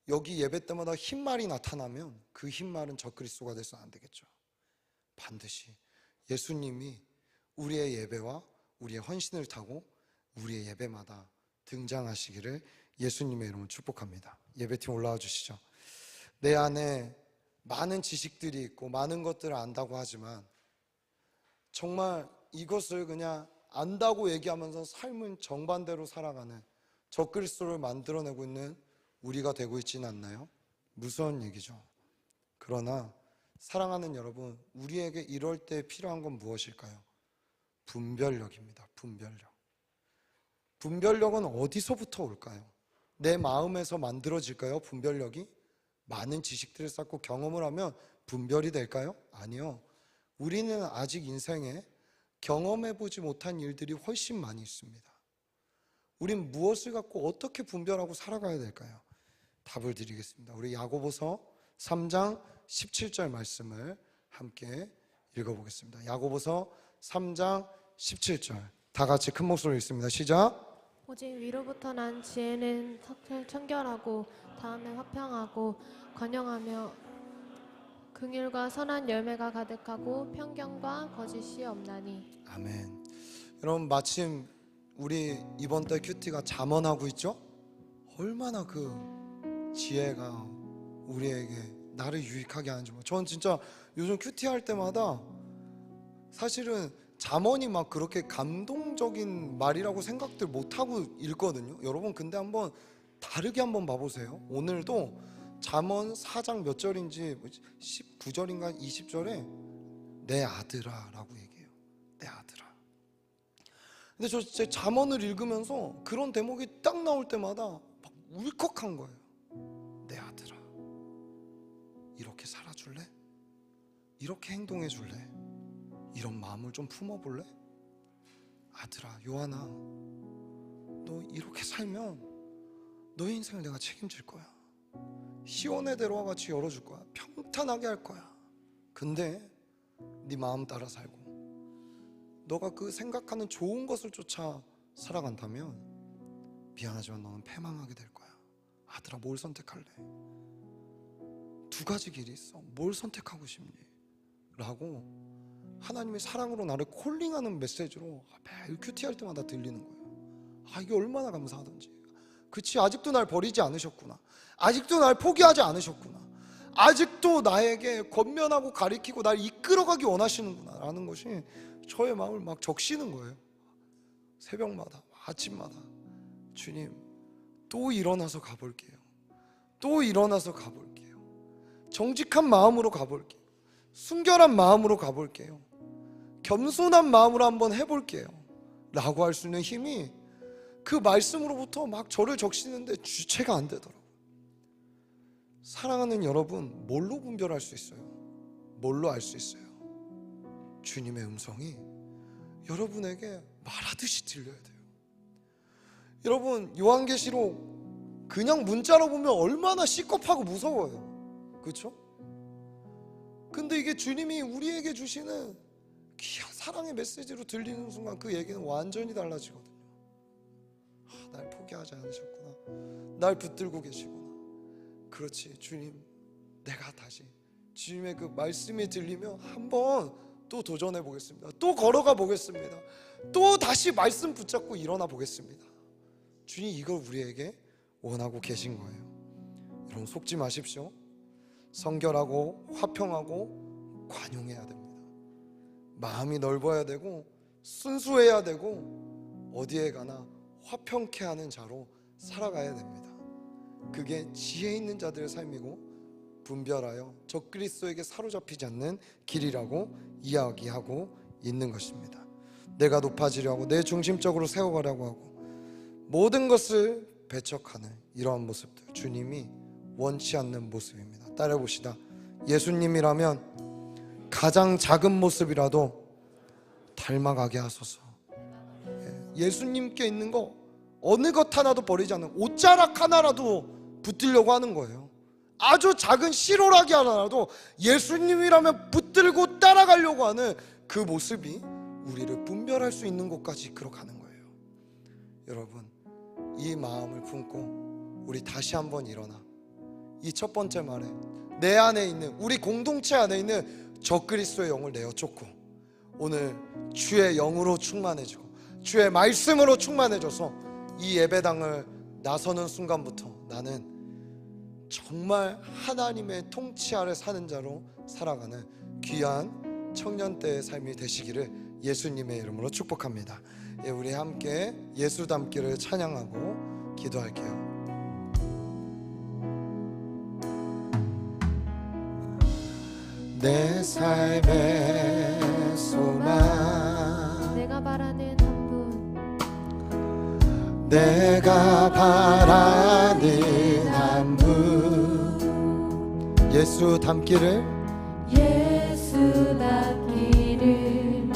여기 예배 때마다 흰말이 나타나면 그 흰말은 적그리스도가 돼서는 안 되겠죠. 반드시 예수님이 우리의 예배와 우리의 헌신을 타고 우리의 예배마다 등장하시기를 예수님의 이름으로 축복합니다. 예배팀 올라와 주시죠. 내 안에 많은 지식들이 있고 많은 것들을 안다고 하지만 정말 이것을 그냥 안다고 얘기하면서 삶은 정반대로 살아가는 적그리스도를 만들어내고 있는 우리가 되고 있지는 않나요? 무서운 얘기죠. 그러나 사랑하는 여러분, 우리에게 이럴 때 필요한 건 무엇일까요? 분별력입니다. 분별력. 분별력은 어디서부터 올까요? 내 마음에서 만들어질까요? 분별력이? 많은 지식들을 쌓고 경험을 하면 분별이 될까요? 아니요. 우리는 아직 인생에 경험해보지 못한 일들이 훨씬 많이 있습니다. 우린 무엇을 갖고 어떻게 분별하고 살아가야 될까요? 답을 드리겠습니다. 우리 야고보서 3장 17절 말씀을 함께 읽어보겠습니다. 야고보서 3장 17절 다 같이 큰 목소리로 읽습니다. 시작. 오직 위로부터 난 지혜는 청결하고 다음에 화평하고 관용하며 긍휼과 선한 열매가 가득하고 편견과 거짓이 없나니. 아멘. 여러분, 마침 우리 이번 달 큐티가 잠언하고 있죠? 얼마나 그 지혜가 우리에게 나를 유익하게 하는지. 저는 진짜 요즘 큐티 할 때마다 사실은 잠언이 막 그렇게 감동적인 말이라고 생각들 못하고 읽거든요. 여러분, 근데 한번 다르게 한번 봐보세요. 오늘도 잠언 4장 몇 절인지 19절인가 20절에 내 아들아 라고 얘기해요. 내 아들아. 근데 저 진짜 잠언을 읽으면서 그런 대목이 딱 나올 때마다 막 울컥한 거예요. 내 아들아. 이렇게 살아줄래? 이렇게 행동해줄래? 이런 마음을 좀 품어볼래? 아들아, 요한아, 너 이렇게 살면 너의 인생을 내가 책임질 거야. 시온의 대로와 같이 열어줄 거야. 평탄하게 할 거야. 근데 네 마음 따라 살고 너가 그 생각하는 좋은 것을 쫓아 살아간다면 미안하지만 너는 패망하게 될 거야. 아들아, 뭘 선택할래? 두 가지 길이 있어. 뭘 선택하고 싶니? 라고 하나님의 사랑으로 나를 콜링하는 메시지로 매일 큐티할 때마다 들리는 거예요. 아, 이게 얼마나 감사하던지. 그치, 아직도 날 버리지 않으셨구나. 아직도 날 포기하지 않으셨구나. 아직도 나에게 권면하고 가리키고 날 이끌어가기 원하시는구나 라는 것이 저의 마음을 막 적시는 거예요. 새벽마다, 아침마다 주님, 또 일어나서 가볼게요. 또 일어나서 가볼게요. 정직한 마음으로 가볼게요. 순결한 마음으로 가볼게요. 겸손한 마음으로 한번 해볼게요 라고 할 수 있는 힘이 그 말씀으로부터 막 저를 적시는데 주체가 안 되더라고요. 사랑하는 여러분, 뭘로 분별할 수 있어요? 뭘로 알 수 있어요? 주님의 음성이 여러분에게 말하듯이 들려야 돼요. 여러분, 요한계시록 그냥 문자로 보면 얼마나 시겁하고 무서워요. 그렇죠? 근데 이게 주님이 우리에게 주시는 귀한 사랑의 메시지로 들리는 순간 그 얘기는 완전히 달라지거든요. 아, 날 포기하지 않으셨구나. 날 붙들고 계시구나. 그렇지, 주님, 내가 다시 주님의 그 말씀이 들리면 한번 또 도전해 보겠습니다. 또 걸어가 보겠습니다. 또 다시 말씀 붙잡고 일어나 보겠습니다. 주님, 이걸 우리에게 원하고 계신 거예요. 여러분, 속지 마십시오. 성결하고 화평하고 관용해야 됩니다. 마음이 넓어야 되고 순수해야 되고 어디에 가나 화평케 하는 자로 살아가야 됩니다. 그게 지혜 있는 자들의 삶이고 분별하여 적그리스도에게 사로잡히지 않는 길이라고 이야기하고 있는 것입니다. 내가 높아지려 하고 내 중심적으로 세워가려고 하고 모든 것을 배척하는 이러한 모습들, 주님이 원치 않는 모습입니다. 따라해봅시다. 예수님이라면 가장 작은 모습이라도 닮아가게 하소서. 예수님께 있는 거 어느 것 하나도 버리지 않는, 옷자락 하나라도 붙들려고 하는 거예요. 아주 작은 실오라기 하나라도 예수님이라면 붙들고 따라가려고 하는 그 모습이 우리를 분별할 수 있는 곳까지 이끌어가는 거예요. 여러분, 이 마음을 품고 우리 다시 한번 일어나 이 첫 번째 말에 내 안에 있는, 우리 공동체 안에 있는 적그리스도의 영을 내어 쫓고 오늘 주의 영으로 충만해지고 주의 말씀으로 충만해져서 이 예배당을 나서는 순간부터 나는 정말 하나님의 통치 아래 사는 자로 살아가는 귀한 청년 때의 삶이 되시기를 예수님의 이름으로 축복합니다. 우리 함께 예수 닮기를 찬양하고 기도할게요. 내 삶의 소망, 내가 바라는 한 분, 내가 바라는 한 분, 예수 닮기를 예수 닮기를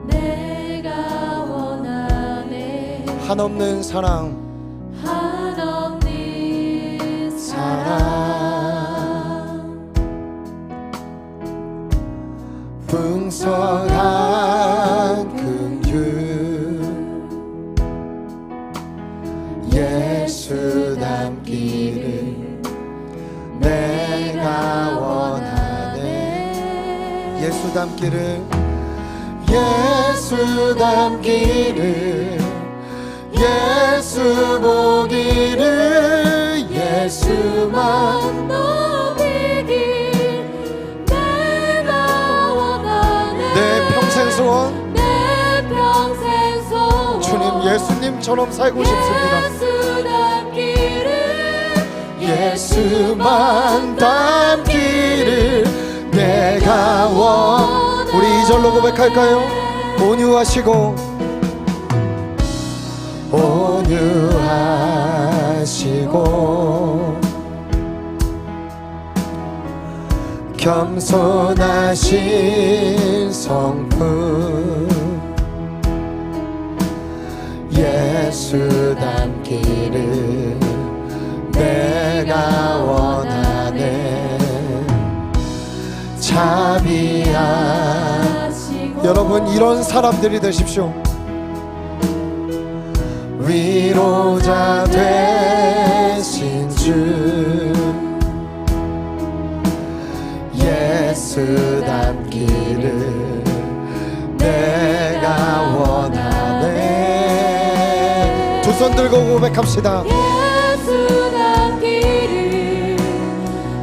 내가 원하네. 한없는 사랑, 한없는 사랑, 풍성한 긍휼, 예수 닮기를 내가 원하네. 예수 닮기를, 예수 닮기를, 예수 보기를, 예수만 높이길 내가 원하네. 내 평생 소원, 내 평생 소원, 주님 예수님처럼 살고 싶습니다. 예수 닮기를, 예수만 닮기를 내가 원하네. 우리 2절로 고백할까요? 온유하시고 온유하시고 겸손하신 성품 예수 닮기를 내가 원하네. 자비하시고 여러분 이런 사람들이 되십시오. 위로자 되신 주 예수 닮기를 내가 원하네. 두 손 들고 고백합시다. 예수 닮기를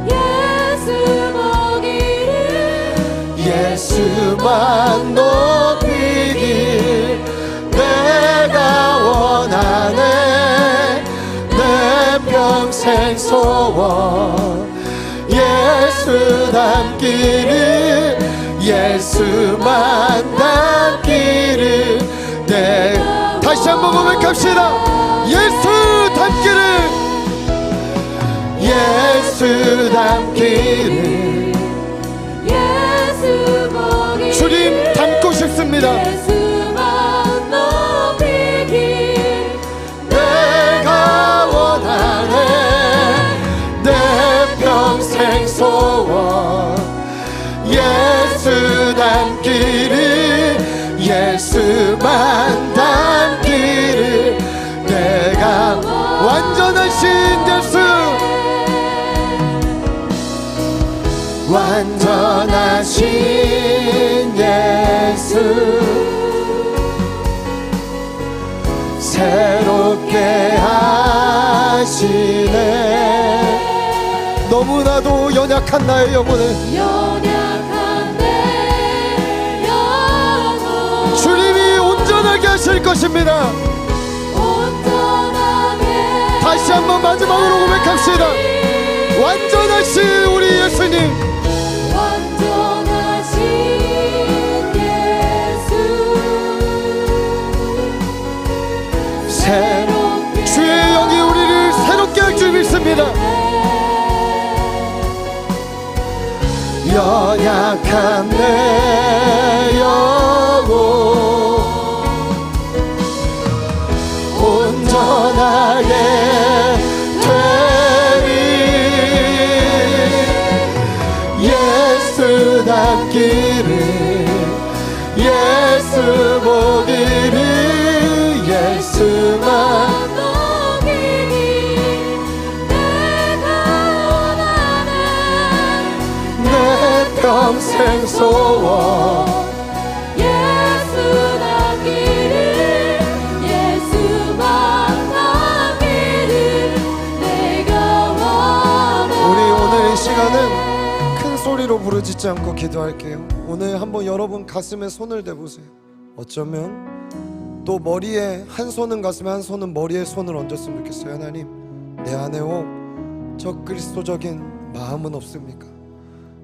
예수 보기를 예수만 높이길 내가 원하네. 내 평생 소원 예수 닮기를 예수만 닮기를 내 다시 한번 고백합시다. 예수 닮기를 예수 닮기를 예수 보기를 주님 닮고 싶습니다. 예수만 높이길 내가 원하네. 내 평생 소원 예수 닮기를 예수만 닮기를 내가 완전하신 예수 완전하신 예수 새롭게 하시네. 너무나도 연약한 나의 영혼을 연약한 내 영혼 주님이 온전하게 하실 것입니다. 온전하게 다시 한번 마지막으로 고백합시다. 완전하신 우리 예수님 완전하신 예수 새롭게 주의 영이 우리를 새롭게 할 줄 믿습니다. 연약한 내 영혼 온전하게 되리 예수 닮기를 예수 보기를 예수만 높이길 내가 원하네. 내 평생 소원 예수 닮기를 예수만 닮기를 내가 원하네. 우리 오늘 이 시간은 큰 소리로 부르짖지 않고 기도할게요. 오늘 한번 여러분 가슴에 손을 대보세요. 어쩌면 또 머리에 한 손은 가슴에 한 손은 머리에 손을 얹었으면 좋겠어요. 하나님 내 안에 저 그리스도적인 마음은 없습니까?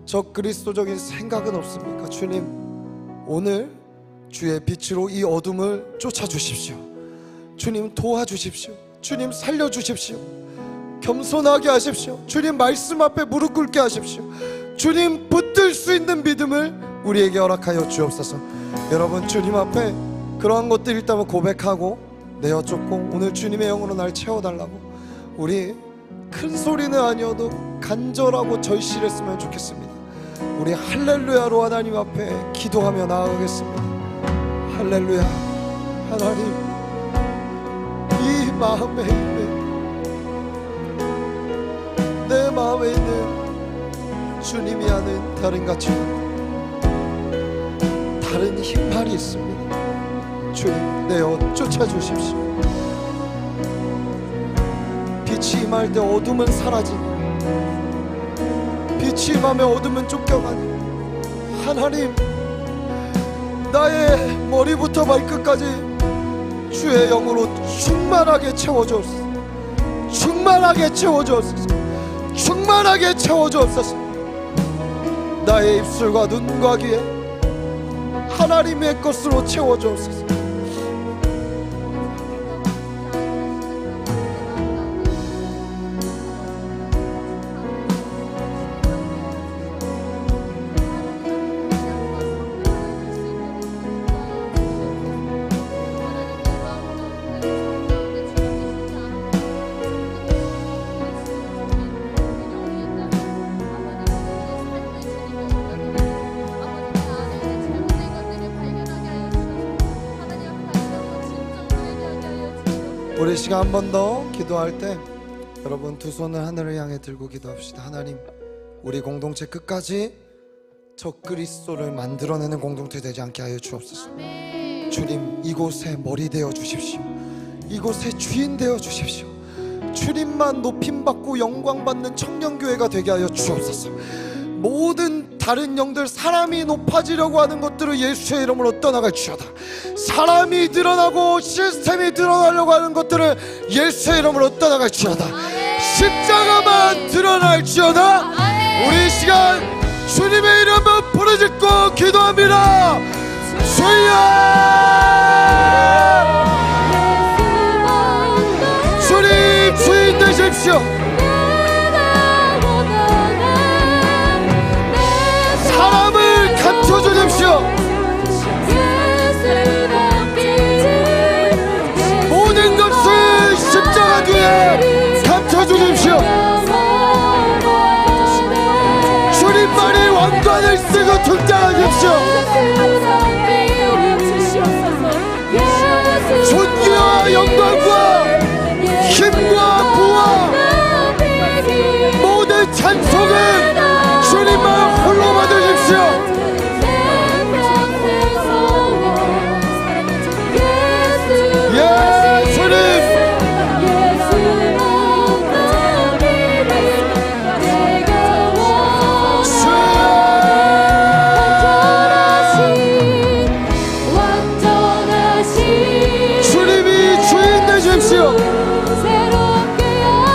저 그리스도적인 생각은 없습니까? 주님 오늘 주의 빛으로 이 어둠을 쫓아주십시오. 주님 도와주십시오. 주님 살려주십시오. 겸손하게 하십시오. 주님 말씀 앞에 무릎 꿇게 하십시오. 주님 붙들 수 있는 믿음을 우리에게 허락하여 주옵소서. 여러분 주님 앞에 그러한 것들 일단 고백하고 내어 쫓고 오늘 주님의 영으로 날 채워달라고 우리 큰 소리는 아니어도 간절하고 절실했으면 좋겠습니다. 우리 할렐루야로 하나님 앞에 기도하며 나아가겠습니다. 할렐루야. 하나님 이 마음에 있는 내 마음에 있는 주님이 아는 다른 가치 다른 힘말이 있습니다. 주님 내어 쫓아주십시오. 빛이 임할 때 어둠은 사라지니 빛이 임하며 어둠은 쫓겨가니 하나님 나의 머리부터 발끝까지 주의 영으로 충만하게 채워주옵소서. 충만하게 채워주옵소서. 충만하게 채워주옵소서. 나의 입술과 눈과 귀에 하나님의 것으로 채워주옵소서. 시간 한 번 더 기도할 때 여러분 두 손을 하늘을 향해 들고 기도합시다. 하나님, 우리 공동체 끝까지 적그리스도를 만들어내는 공동체 되지 않게 하여 주옵소서. 아멘. 주님, 이곳에 머리 되어 주십시오. 이곳에 주인 되어 주십시오. 주님만 높임받고 영광받는 청년교회가 되게 하여 주옵소서. 모든 다른 영들, 사람이 높아지려고 하는 것들을 예수의 이름으로 떠나갈지어다. 사람이 드러나고 시스템이 드러나려고 하는 것들을 예수의 이름으로 떠나갈지어다. 십자가만 드러날지어다. 우리 이 시간 주님의 이름을 부르짖고 기도합니다. 주여, 주님 주인 되십시오. 사람을 감춰주십시오. 모든 것을 십자가 뒤에 감춰주십시오. 주님만이 왕관을 쓰고 등장하십시오. 존귀와 영광과 힘과 부와 모든 찬송은 주님만 홀로 받으십시오. 예, 주님. 주님이 주인 되십시오.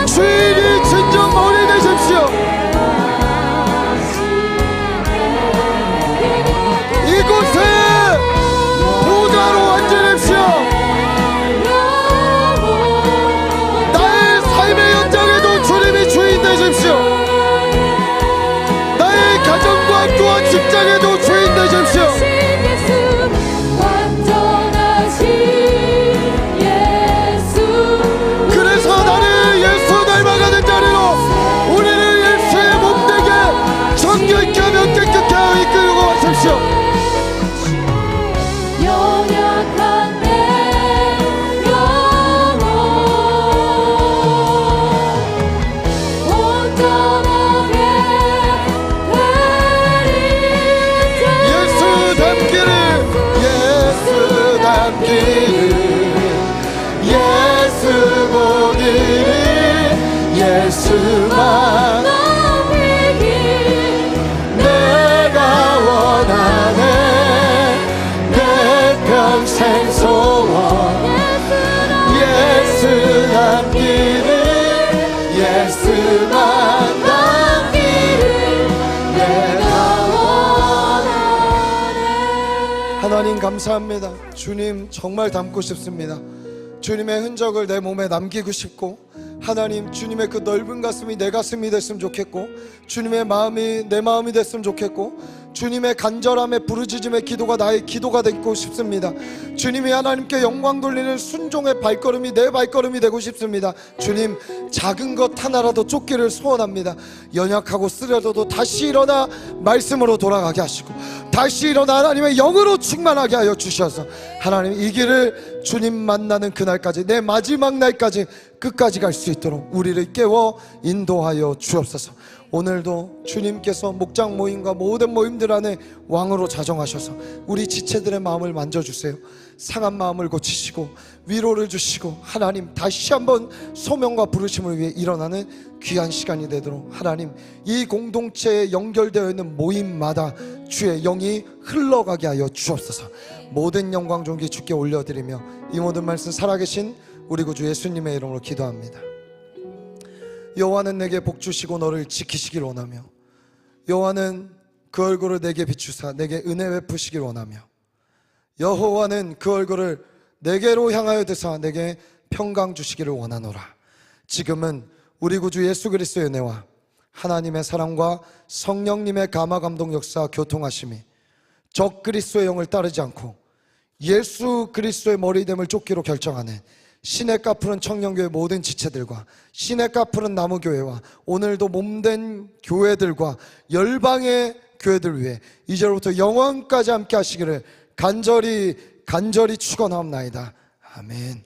주인이 진정 머리 되십시오. 이곳에 보좌로 앉으십시오. 나의 삶의 현장에도 주님이 주인 되십시오. 나의 가정과 또한 직장에도 주인 되십시오. 그래서 나를 예수 닮아가는 자리로 우리를 예수의 몸되게 정결케 하며 깨끗게 하여 이끌고 가십시오. 연약한 내 영혼 온전하게 예수 닮기를, 예수 닮기를, 예수 보기를, 예수만 내가 원하네. 내 평생 소원 예수 닮기를, 예수만 닮기를 내가 원하네. 하나님 감사합니다. 주님 정말 닮고 싶습니다. 주님의 흔적을 내 몸에 남기고 싶고, 하나님 주님의 그 넓은 가슴이 내 가슴이 됐으면 좋겠고, 주님의 마음이 내 마음이 됐으면 좋겠고, 주님의 간절함의 부르짖음의 기도가 나의 기도가 되고 싶습니다. 주님이 하나님께 영광 돌리는 순종의 발걸음이 내 발걸음이 되고 싶습니다. 주님, 작은 것 하나라도 쫓기를 소원합니다. 연약하고 쓰러져도 다시 일어나 말씀으로 돌아가게 하시고, 다시 일어나 하나님의 영으로 충만하게 하여 주셔서 하나님 이 길을 주님 만나는 그날까지, 내 마지막 날까지 끝까지 갈 수 있도록 우리를 깨워 인도하여 주옵소서. 오늘도 주님께서 목장 모임과 모든 모임들 안에 왕으로 자정하셔서 우리 지체들의 마음을 만져주세요. 상한 마음을 고치시고 위로를 주시고, 하나님 다시 한번 소명과 부르심을 위해 일어나는 귀한 시간이 되도록 하나님 이 공동체에 연결되어 있는 모임마다 주의 영이 흘러가게 하여 주옵소서. 모든 영광 존귀 주께 올려드리며 이 모든 말씀 살아계신 우리 구주 예수님의 이름으로 기도합니다. 여호와는 내게 복 주시고 너를 지키시길 원하며, 여호와는 그 얼굴을 내게 비추사 내게 은혜 베푸시길 원하며, 여호와는 그 얼굴을 내게로 향하여 드사 내게 평강 주시기를 원하노라. 지금은 우리 구주 예수 그리스도의 은혜와 하나님의 사랑과 성령님의 감화 감동 역사 교통하심이 적 그리스도의 영을 따르지 않고 예수 그리스도의 머리됨을 쫓기로 결정하는 시냇가 푸른 청년교회 모든 지체들과 시냇가 푸른 나무교회와 오늘도 몸된 교회들과 열방의 교회들 위해 이제로부터 영원까지 함께 하시기를 간절히 축원하옵나이다. 아멘.